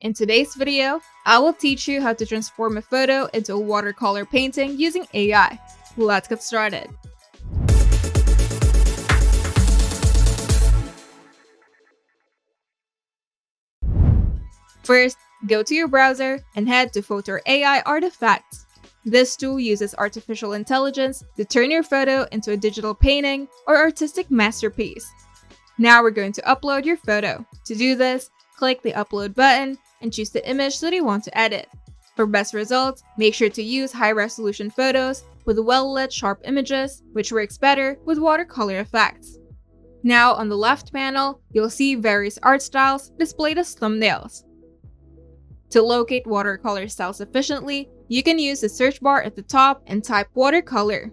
In today's video, I will teach you how to transform a photo into a watercolor painting using AI. Let's get started. First, go to your browser and head to Photo AI Artifacts. This tool uses artificial intelligence to turn your photo into a digital painting or artistic masterpiece. Now we're going to upload your photo. To do this, click the Upload button and choose the image that you want to edit. For best results, make sure to use high-resolution photos with well-lit sharp images, which works better with watercolor effects. Now on the left panel, you'll see various art styles displayed as thumbnails. To locate watercolor styles efficiently, you can use the search bar at the top and type watercolor.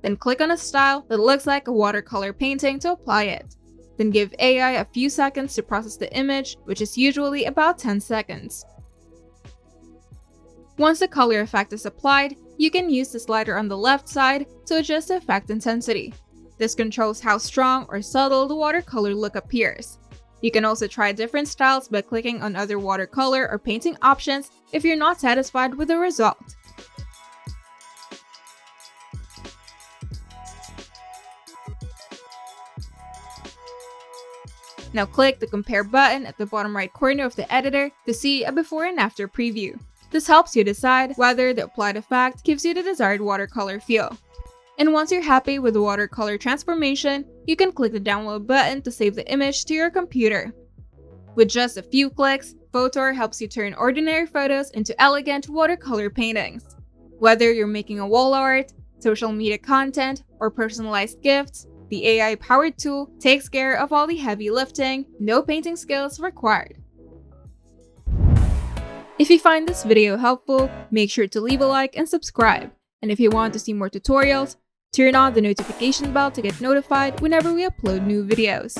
Then click on a style that looks like a watercolor painting to apply it. Then give AI a few seconds to process the image, which is usually about 10 seconds. Once the color effect is applied, you can use the slider on the left side to adjust the effect intensity. This controls how strong or subtle the watercolor look appears. You can also try different styles by clicking on other watercolor or painting options if you're not satisfied with the result. Now click the Compare button at the bottom right corner of the editor to see a before and after preview. This helps you decide whether the applied effect gives you the desired watercolor feel. And once you're happy with the watercolor transformation, you can click the Download button to save the image to your computer. With just a few clicks, Photor helps you turn ordinary photos into elegant watercolor paintings. Whether you're making a wall art, social media content, or personalized gifts, the AI-powered tool takes care of all the heavy lifting, no painting skills required. If you find this video helpful, make sure to leave a like and subscribe. And if you want to see more tutorials, turn on the notification bell to get notified whenever we upload new videos.